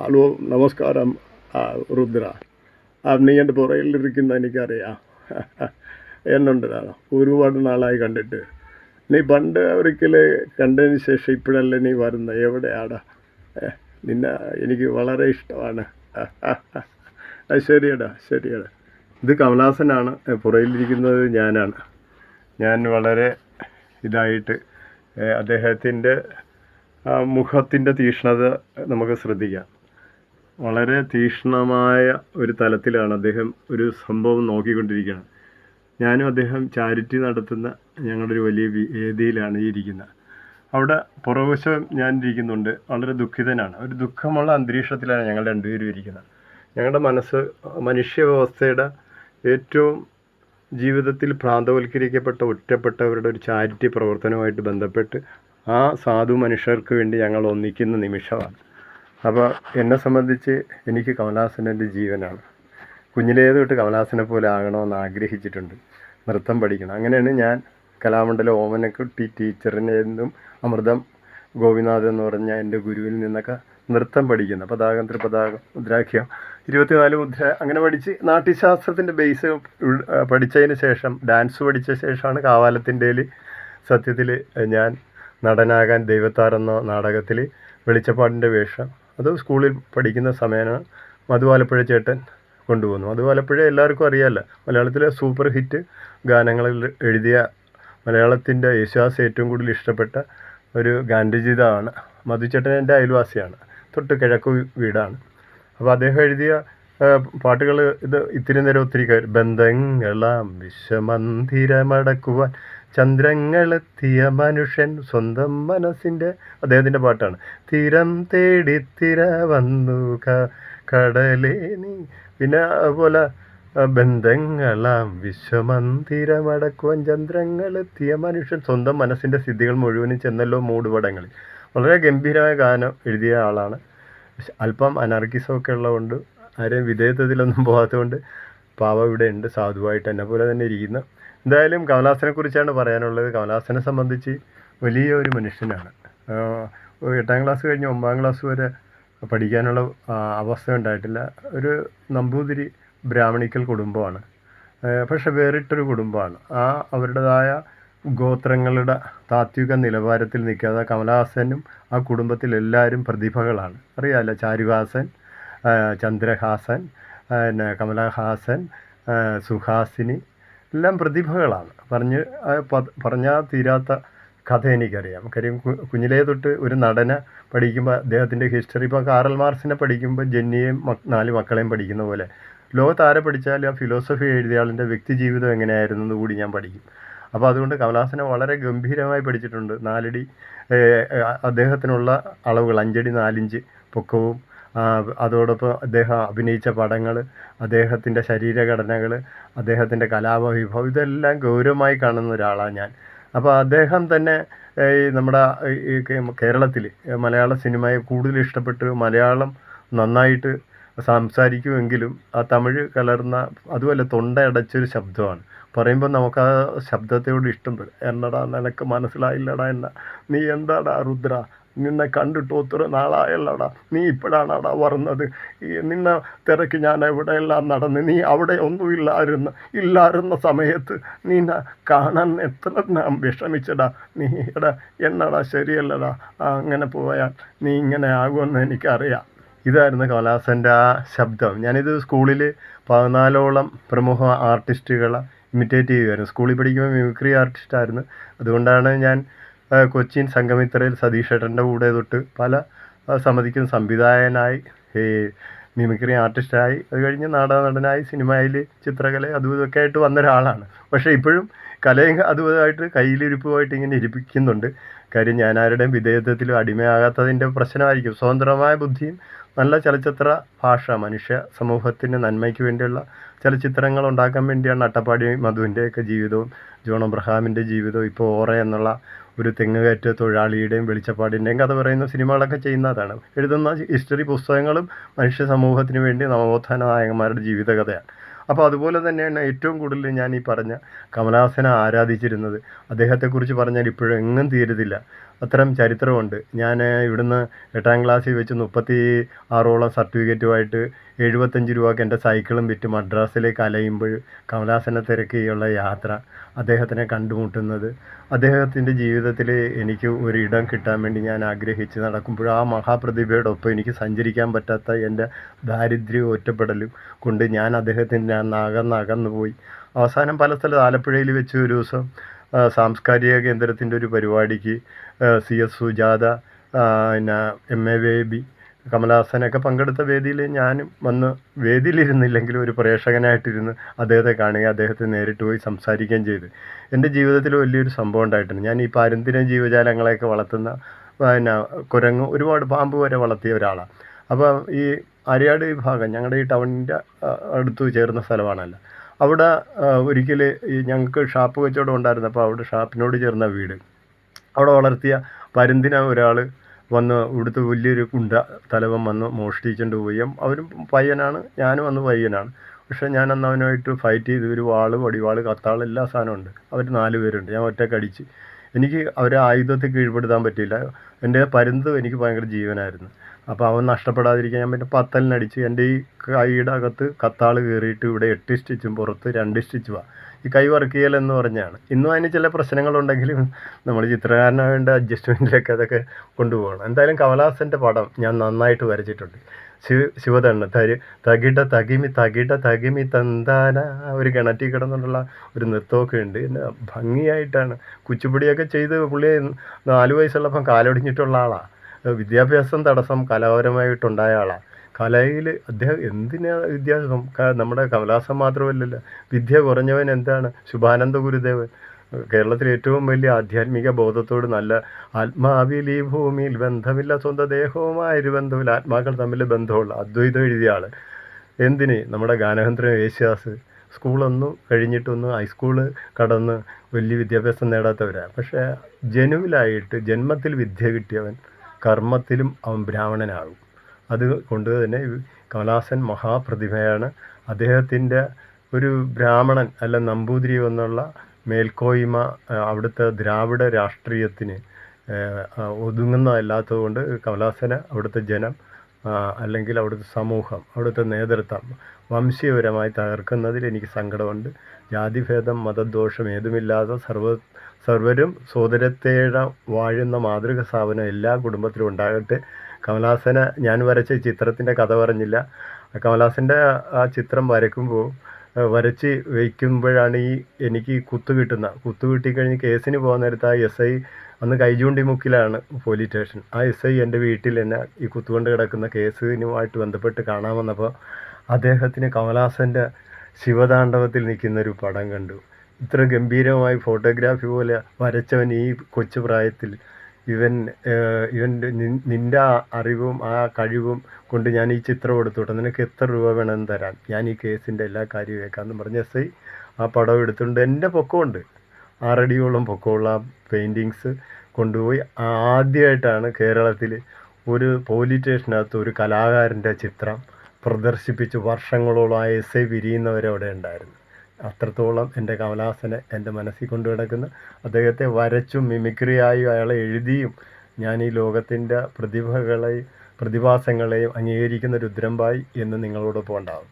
Hello നമസ്കാരം രുദ്ര. നീ എൻ്റെ പുറകിലിരിക്കുന്ന എനിക്കറിയാം. എന്നുണ്ടല്ലോ ഒരുപാട് നാളായി കണ്ടിട്ട്. നീ പണ്ട് ഒരിക്കൽ കണ്ടതിന് ശേഷം ഇപ്പോഴല്ലേ നീ വരുന്നത്? എവിടെയാടാ? നിന്നെ എനിക്ക് വളരെ ഇഷ്ടമാണ്. ശരിയടാ ശരിയടാ. ഇത് കമലഹാസനാണ്, പുറകിലിരിക്കുന്നത് ഞാനാണ്. ഞാൻ വളരെ ഇതായിട്ട് അദ്ദേഹത്തിൻ്റെ മുഖത്തിൻ്റെ തീക്ഷ്ണത നമുക്ക് ശ്രദ്ധിക്കാം. വളരെ തീക്ഷ്ണമായ ഒരു തലത്തിലാണ് അദ്ദേഹം ഒരു സംഭവം നോക്കിക്കൊണ്ടിരിക്കുകയാണ്. ഞാനും അദ്ദേഹം ചാരിറ്റി നടത്തുന്ന ഞങ്ങളുടെ ഒരു വലിയ വേദിയിലാണ് ഈ ഇരിക്കുന്നത്. അവിടെ പുറകുവശം ഞാൻ ഇരിക്കുന്നുണ്ട്. വളരെ ദുഃഖിതനാണ്. ഒരു ദുഃഖമുള്ള അന്തരീക്ഷത്തിലാണ് ഞങ്ങൾ രണ്ടുപേരും ഇരിക്കുന്നത്. ഞങ്ങളുടെ മനസ്സ് മനുഷ്യ വ്യവസ്ഥയുടെ ഏറ്റവും ജീവിതത്തിൽ ഭ്രാന്തവൽക്കരിക്കപ്പെട്ട ഒറ്റപ്പെട്ടവരുടെ ഒരു ചാരിറ്റി പ്രവർത്തനവുമായിട്ട് ബന്ധപ്പെട്ട് ആ സാധു മനുഷ്യർക്ക് വേണ്ടി ഞങ്ങൾ ഒന്നിക്കുന്ന നിമിഷമാണ്. അപ്പോൾ എന്നെ സംബന്ധിച്ച് എനിക്ക് കമലഹാസൻ എൻ്റെ ജീവനാണ്. കുഞ്ഞിലേ തൊട്ട് കമലഹാസനെ പോലെ ആകണമെന്ന് ആഗ്രഹിച്ചിട്ടുണ്ട്. നൃത്തം പഠിക്കണം. അങ്ങനെയാണ് ഞാൻ കലാമണ്ഡലം ഓമനക്കുട്ടി ടീച്ചറിനെ നിന്നും അമൃതം ഗോപിനാഥ് എന്ന് പറഞ്ഞ എൻ്റെ ഗുരുവിൽ നിന്നൊക്കെ നൃത്തം പഠിക്കുന്നത്. പതാകം, ത്രിപതാകം, മുദ്രാഖ്യം, 24 മുദ്ര അങ്ങനെ പഠിച്ച് നാട്യശാസ്ത്രത്തിൻ്റെ ബേസ് പഠിച്ചതിന് ശേഷം, ഡാൻസ് പഠിച്ച ശേഷമാണ് കാവാലത്തിൻ്റെയിൽ സത്യത്തിൽ ഞാൻ നടനാകാൻ ദൈവത്താർ എന്ന നാടകത്തിൽ വെളിച്ചപ്പാടിൻ്റെ വേഷം. അത് സ്കൂളിൽ പഠിക്കുന്ന സമയമാണ് മധുവാലപ്പുഴ ചേട്ടൻ കൊണ്ടുപോകുന്നു. മധുവാലപ്പുഴ എല്ലാവർക്കും അറിയാമല്ലോ, മലയാളത്തിലെ സൂപ്പർ ഹിറ്റ് ഗാനങ്ങളിൽ എഴുതിയ, മലയാളത്തിൻ്റെ യേശുദാസ് ഏറ്റവും കൂടുതൽ ഇഷ്ടപ്പെട്ട ഒരു ഗാനരചയിതാവാണ്. മധുചേട്ടൻ എൻ്റെ അയൽവാസിയാണ്, തൊട്ട് കിഴക്ക് വീടാണ്. അപ്പോൾ അദ്ദേഹം എഴുതിയ പാട്ടുകൾ ഇത്തിരി നേരം ഒത്തിരി ബന്ധങ്ങളാം വിശ്വമന്ദിരമടക്കുവാൻ ചന്ദ്രങ്ങളെത്തിയ മനുഷ്യൻ സ്വന്തം മനസ്സിൻ്റെ, അദ്ദേഹത്തിൻ്റെ പാട്ടാണ്. തീരം തേടി തിര വന്നു കടലേ നീ. പിന്നെ അതുപോലെ ബന്ധങ്ങളാം വിശ്വമന്ദിരമടക്കുവാൻ ചന്ദ്രങ്ങളെത്തിയ മനുഷ്യൻ സ്വന്തം മനസ്സിൻ്റെ സ്ഥിതികൾ മുഴുവനും ചെന്നല്ലോ മൂടുപടങ്ങളിൽ. വളരെ ഗംഭീരമായ ഗാനം എഴുതിയ ആളാണ്. അല്പം അനാർക്കിസമൊക്കെ ഉള്ളതുകൊണ്ട് ആരെയും വിധേയത്വത്തിലൊന്നും പോകാത്തതുകൊണ്ട് പാവ ഇവിടെ ഉണ്ട്, സാധുവായിട്ട് എന്നെ പോലെ തന്നെ ഇരിക്കുന്നു. എന്തായാലും കമലഹാസനെ കുറിച്ചാണ് പറയാനുള്ളത്. കമലഹാസനെ സംബന്ധിച്ച് വലിയ ഒരു മനുഷ്യനാണ്. 8ാം ക്ലാസ് കഴിഞ്ഞ് 9ാം ക്ലാസ് വരെ പഠിക്കാനുള്ള അവസ്ഥ ഉണ്ടായിട്ടില്ല. ഒരു നമ്പൂതിരി ബ്രാഹ്മണിക്കൽ കുടുംബമാണ്, പക്ഷെ വേറിട്ടൊരു കുടുംബമാണ്. അവരുടേതായ ഗോത്രങ്ങളുടെ താത്വിക നിലവാരത്തിൽ നിൽക്കാതെ കമലഹാസനും ആ കുടുംബത്തിലെല്ലാവരും പ്രതിഭകളാണ്. അറിയാമല്ലോ, ചാരുഹാസൻ, ചന്ദ്രഹാസൻ, പിന്നെ കമലഹാസൻ, സുഹാസിനി, എല്ലാം പ്രതിഭകളാണ്. പറഞ്ഞാൽ തീരാത്ത കഥ എനിക്കറിയാം. കാര്യം കുഞ്ഞിലേ തൊട്ട് ഒരു നടനെ പഠിക്കുമ്പോൾ അദ്ദേഹത്തിൻ്റെ ഹിസ്റ്ററി, ഇപ്പോൾ കാറൽ മാർക്സിനെ പഠിക്കുമ്പോൾ ജെന്നിയെയും 4 മക്കളെയും പഠിക്കുന്ന പോലെ ലോകത്ത് ആരെ പഠിച്ചാൽ ആ ഫിലോസഫി എഴുതിയ ആളിൻ്റെ വ്യക്തി ജീവിതം എങ്ങനെയായിരുന്നെന്ന് കൂടി ഞാൻ പഠിക്കും. അപ്പോൾ അതുകൊണ്ട് കമലഹാസനെ വളരെ ഗംഭീരമായി പഠിച്ചിട്ടുണ്ട്. 4 അടി അദ്ദേഹത്തിനുള്ള അളവുകൾ, 5 അടി 4 ഇഞ്ച് പൊക്കവും, അതോടൊപ്പം അദ്ദേഹം അഭിനയിച്ച പടങ്ങൾ, അദ്ദേഹത്തിൻ്റെ ശരീരഘടനകൾ, അദ്ദേഹത്തിൻ്റെ കലാപവിഭവം, ഇതെല്ലാം ഗൗരവമായി കാണുന്ന ഒരാളാണ് ഞാൻ. അപ്പോൾ അദ്ദേഹം തന്നെ നമ്മുടെ ഈ കേരളത്തിൽ മലയാള സിനിമയെ കൂടുതൽ ഇഷ്ടപ്പെട്ട് മലയാളം നന്നായിട്ട് സംസാരിക്കുമെങ്കിലും ആ തമിഴ് കലർന്ന, അതുപോലെ തൊണ്ടയടച്ചൊരു ശബ്ദമാണ്. പറയുമ്പോൾ നമുക്ക് ആ ശബ്ദത്തോട് ഇഷ്ടം വരും. എന്നടാ നിനക്ക് മനസ്സിലായില്ലടാ നീ എന്താടാ രുദ്ര, നിന്നെ കണ്ടിട്ട് ഒത്തിരി നാളായല്ലടാ, നീ ഇപ്പോഴാണടാ വരുന്നത്, നിന്നെ തിരക്ക് ഞാൻ എവിടെയെല്ലാം നടന്ന്, നീ അവിടെ ഒന്നും ഇല്ലായിരുന്ന സമയത്ത് നിന്നെ കാണാൻ എത്ര ഞാൻ വിഷമിച്ചടാ, നീ എന്നടാ ശരിയല്ലടാ, അങ്ങനെ പോയാൽ നീ ഇങ്ങനെ ആകുമെന്ന് എനിക്കറിയാം. ഇതായിരുന്നു കമലഹാസൻ്റെ ആ ശബ്ദം. ഞാനിത് സ്കൂളിൽ 14ഓളം പ്രമുഖ ആർട്ടിസ്റ്റുകളെ ഇമിറ്റേറ്റ് ചെയ്യുമായിരുന്നു. സ്കൂളിൽ പഠിക്കുമ്പോൾ മിമിക്രി ആർട്ടിസ്റ്റായിരുന്നു. അതുകൊണ്ടാണ് ഞാൻ കൊച്ചിൻ സംഗമിത്രയിൽ സതീഷ് ഏട്ടൻ്റെ കൂടെ തൊട്ട് പല സമിതിക്കും സംവിധായകനായി, മിമിക്രി ആർട്ടിസ്റ്റായി, അത് കഴിഞ്ഞ് നാടക നടനായി, സിനിമയിൽ ചിത്രകല അതും ഇതൊക്കെ ആയിട്ട് വന്ന ഒരാളാണ്. പക്ഷേ ഇപ്പോഴും കലയും അതുമായിട്ട് കയ്യിലിരിപ്പുമായിട്ട് ഇങ്ങനെ ഇരിപ്പിക്കുന്നുണ്ട്. കാര്യം ഞാൻ ആരുടെയും വിധേയത്വത്തിലും അടിമയാകാത്തതിൻ്റെ പ്രശ്നമായിരിക്കും. സ്വതന്ത്രമായ ബുദ്ധിയും നല്ല ചലച്ചിത്ര ഭാഷ, മനുഷ്യ സമൂഹത്തിന് നന്മയ്ക്ക് വേണ്ടിയുള്ള ചലച്ചിത്രങ്ങൾ ഉണ്ടാക്കാൻ വേണ്ടിയാണ് അട്ടപ്പാടി മധുവിൻ്റെയൊക്കെ ജീവിതവും ജോൺ അബ്രഹാമിൻ്റെ ജീവിതവും, ഇപ്പോൾ ഓറ എന്നുള്ള ഒരു തെങ്ങുകയറ്റ തൊഴിലാളിയുടെയും വെളിച്ചപ്പാടിൻ്റെയും കഥ പറയുന്ന സിനിമകളൊക്കെ ചെയ്യുന്നതാണ്. എഴുതുന്ന ഹിസ്റ്ററി പുസ്തകങ്ങളും മനുഷ്യ സമൂഹത്തിന് വേണ്ടി നവോത്ഥാന നായകന്മാരുടെ ജീവിതകഥയാണ്. അപ്പോൾ അതുപോലെ തന്നെയാണ് ഏറ്റവും കൂടുതൽ ഞാൻ ഈ പറഞ്ഞ കമലഹാസനെ ആരാധിച്ചിരുന്നത്. അദ്ദേഹത്തെക്കുറിച്ച് പറഞ്ഞാൽ ഇപ്പോഴും എങ്ങും തീരുന്നില്ല. അത്തരം ചരിത്രമുണ്ട്. ഞാൻ ഇവിടുന്ന് 8ാം ക്ലാസ്സിൽ വെച്ച് 36ഓളം സർട്ടിഫിക്കറ്റുമായിട്ട് 75 രൂപയ്ക്ക് എൻ്റെ സൈക്കിളും വിറ്റ് മദ്രാസിലേക്ക് അലയുമ്പോൾ കമലഹാസനെ തിരക്കിയുള്ള യാത്ര, അദ്ദേഹത്തിനെ കണ്ടുമുട്ടുന്നത്, അദ്ദേഹത്തിൻ്റെ ജീവിതത്തിൽ എനിക്ക് ഒരിടം കിട്ടാൻ വേണ്ടി ഞാൻ ആഗ്രഹിച്ച് നടക്കുമ്പോൾ ആ മഹാപ്രതിഭയോടൊപ്പം എനിക്ക് സഞ്ചരിക്കാൻ പറ്റാത്ത എൻ്റെ ദാരിദ്ര്യവും ഒറ്റപ്പെടലും കൊണ്ട് ഞാൻ അദ്ദേഹത്തിൻ്റെ അകന്നു പോയി. അവസാനം പല സ്ഥലത്ത് ആലപ്പുഴയിൽ വെച്ച് ഒരു ദിവസം സാംസ്കാരിക കേന്ദ്രത്തിൻ്റെ ഒരു പരിപാടിക്ക് CS സുജാത, പിന്നെ MA ബേബി, കമലഹാസനൊക്കെ പങ്കെടുത്ത വേദിയിൽ ഞാനും വന്ന് വേദിയിലിരുന്നില്ലെങ്കിലും ഒരു പ്രേക്ഷകനായിട്ടിരുന്ന് അദ്ദേഹത്തെ കാണുകയും അദ്ദേഹത്തെ നേരിട്ട് പോയി സംസാരിക്കുകയും ചെയ്തു. എൻ്റെ ജീവിതത്തിൽ വലിയൊരു സംഭവം ഉണ്ടായിട്ടുണ്ട്. ഞാൻ ഈ പാരമ്പര്യ ജീവജാലങ്ങളെയൊക്കെ വളർത്തുന്ന, പിന്നെ കുരങ്ങ്, ഒരുപാട് പാമ്പ് വരെ വളർത്തിയ ഒരാളാണ്. അപ്പോൾ ഈ ആര്യാട് വിഭാഗം ഞങ്ങളുടെ ഈ ടൗണിൻ്റെ അടുത്ത് ചേർന്ന സ്ഥലമാണല്ലോ. അവിടെ ഒരിക്കൽ ഈ ഞങ്ങൾക്ക് ഷാപ്പ് കച്ചവടം ഉണ്ടായിരുന്നു. അപ്പോൾ അവിടെ ഷാപ്പിനോട് ചേർന്ന വീട്, അവിടെ വളർത്തിയ പരുന്തിനെ ഒരാൾ വന്ന് ഇവിടുത്തെ വലിയൊരു തലവൻ വന്ന് മോഷ്ടിച്ചുകൊണ്ട് പോയി. അവരും പയ്യനാണ്, ഞാനും അന്ന് പയ്യനാണ്. പക്ഷേ ഞാനന്ന് അവനുമായിട്ട് ഫൈറ്റ് ചെയ്ത് ഒരു വാള്, വടിവാള്, കത്താൾ, എല്ലാ സാധനവും ഉണ്ട്. അവർ 4 പേരുണ്ട്. ഞാൻ ഒറ്റക്കടിച്ച്, എനിക്ക് അവരെ ആയുധത്തിൽ കീഴ്പ്പെടുത്താൻ പറ്റിയില്ല. എൻ്റെ പരുന്ത് എനിക്ക് ഭയങ്കര ജീവനായിരുന്നു. അപ്പോൾ അവൻ നഷ്ടപ്പെടാതിരിക്കാൻ ഞാൻ പിന്നെ പത്തലിനടിച്ച് എൻ്റെ ഈ കൈയുടെ അകത്ത് കത്താൾ കയറിയിട്ട് ഇവിടെ 8 സ്റ്റിച്ചും പുറത്ത് 2 സ്റ്റിച്ചുമാണ്. ഈ കൈ വർക്ക് ചെയ്യലെന്ന് പറഞ്ഞാണ്. ഇന്നും അതിന് ചില പ്രശ്നങ്ങളുണ്ടെങ്കിലും നമ്മൾ ചിത്രകാരനാവേണ്ട അഡ്ജസ്റ്റ്മെൻറ്റിലൊക്കെ അതൊക്കെ കൊണ്ടുപോകണം. എന്തായാലും കമലഹാസൻ്റെ പടം ഞാൻ നന്നായിട്ട് വരച്ചിട്ടുണ്ട്. ശിവതണ്ണ് തകിട തകിമി തന്താന, ഒരു കിണറ്റിൽ കിടന്നുള്ള ഒരു നൃത്തമൊക്കെ ഉണ്ട്. പിന്നെ ഭംഗിയായിട്ടാണ് കുച്ചിപ്പുടിയൊക്കെ ചെയ്ത് പുള്ളി 4 വയസ്സുള്ളപ്പം കാലൊടിഞ്ഞിട്ടുള്ള ആളാണ്. വിദ്യാഭ്യാസം തടസ്സം കലാപരമായിട്ടുണ്ടായ ആളാണ്. കലയിൽ അദ്ദേഹം എന്തിനാ വിദ്യാഭ്യാസം, നമ്മുടെ കമലഹാസൻ മാത്രമല്ലല്ലോ, വിദ്യ കുറഞ്ഞവൻ എന്താണ്, ശുഭാനന്ദ ഗുരുദേവൻ, കേരളത്തിലെ ഏറ്റവും വലിയ ആധ്യാത്മിക ബോധത്തോട് നല്ല ആത്മാവിൽ ഈ ഭൂമിയിൽ ബന്ധമില്ല, സ്വന്തം ദേഹവുമായൊരു ബന്ധമില്ല, ആത്മാക്കൾ തമ്മിൽ ബന്ധമുള്ള അദ്വൈതം എഴുതിയ ആൾ. എന്തിന് നമ്മുടെ ഗാനഹന്ത്രൻ യേശുദാസ് സ്കൂളൊന്നും കഴിഞ്ഞിട്ടൊന്നും ഹൈസ്കൂള് കടന്ന് വലിയ വിദ്യാഭ്യാസം നേടാത്തവരാണ്. പക്ഷേ ജനുവിലായിട്ട് ജന്മത്തിൽ വിദ്യ കിട്ടിയവൻ കർമ്മത്തിലും അവൻ ബ്രാഹ്മണനാകും. അത് കൊണ്ട് തന്നെ കമലഹാസൻ മഹാപ്രതിഭയാണ്. അദ്ദേഹത്തിൻ്റെ ഒരു ബ്രാഹ്മണൻ അല്ല നമ്പൂതിരി എന്നുള്ള മേൽക്കോയ്മ അവിടുത്തെ ദ്രാവിഡ രാഷ്ട്രീയത്തിന് ഒതുങ്ങുന്നതല്ലാത്തത് കൊണ്ട് കമലഹാസന് അവിടുത്തെ ജനം, അല്ലെങ്കിൽ അവിടുത്തെ സമൂഹം, അവിടുത്തെ നേതൃത്വം വംശീയപരമായി തകർക്കുന്നതിൽ എനിക്ക് സങ്കടമുണ്ട്. ജാതിഭേദം മതദോഷം ഏതുമില്ലാതെ സർവരും സോദരത്തേഴ വാഴുന്ന മാതൃക സ്ഥാപനം എല്ലാ കുടുംബത്തിലും ഉണ്ടാകട്ടെ. കമലഹാസന് ഞാൻ വരച്ച ചിത്രത്തിൻ്റെ കഥ പറഞ്ഞില്ല. കമലഹാസൻ്റെ ആ ചിത്രം വരച്ച് വയ്ക്കുമ്പോഴാണ് എനിക്ക് കുത്തു കിട്ടിക്കഴിഞ്ഞ് കേസിന് പോകാൻ നേരത്ത് ആ SI, അന്ന് കൈചൂണ്ടി മുക്കിലാണ് പോലീസ് സ്റ്റേഷൻ, ആ SI എൻ്റെ വീട്ടിൽ എന്നെ ഈ കുത്തുകൊണ്ട് കിടക്കുന്ന കേസിനുമായിട്ട് ബന്ധപ്പെട്ട് കാണാൻ വന്നപ്പോൾ അദ്ദേഹത്തിന് കമലഹാസൻ്റെ ശിവതാണ്ഡവത്തിൽ നിൽക്കുന്നൊരു പടം കണ്ടു. ഇത്ര ഗംഭീരമായി ഫോട്ടോഗ്രാഫി പോലെ വരച്ചവൻ ഈ കൊച്ചു പ്രായത്തിൽ, നിൻ്റെ അറിവും ആ കഴിവും കൊണ്ട് ഞാൻ ഈ ചിത്രം എടുത്തോട്ടെ, നിനക്ക് എത്ര രൂപ വേണമെന്ന് തരാം, ഞാൻ ഈ കേസിൻ്റെ എല്ലാ കാര്യവും കേൾക്കാമെന്ന് പറഞ്ഞ് SI ആ പടം എടുത്തുകൊണ്ട്, എൻ്റെ പൊക്കമുണ്ട് 6 അടിയോളം പൊക്കമുള്ള പെയിൻറ്റിങ്സ് കൊണ്ടുപോയി ആദ്യമായിട്ടാണ് കേരളത്തിൽ ഒരു പോലീസ് സ്റ്റേഷനകത്ത് ഒരു കലാകാരൻ്റെ ചിത്രം പ്രദർശിപ്പിച്ച് വർഷങ്ങളോളം ആ SI വിരിയുന്നവരെ അവിടെ ഉണ്ടായിരുന്നു. അത്രത്തോളം എൻ്റെ കമലഹാസനെ എൻ്റെ മനസ്സിൽ കൊണ്ടു കിടക്കുന്ന, അദ്ദേഹത്തെ വരച്ചും മിമിക്രിയായും അയാളെ എഴുതിയും ഞാൻ ഈ ലോകത്തിൻ്റെ പ്രതിഭാസങ്ങളെയും അംഗീകരിക്കുന്ന രുദ്രംബായി എന്ന് നിങ്ങളോടൊപ്പം ഉണ്ടാകും.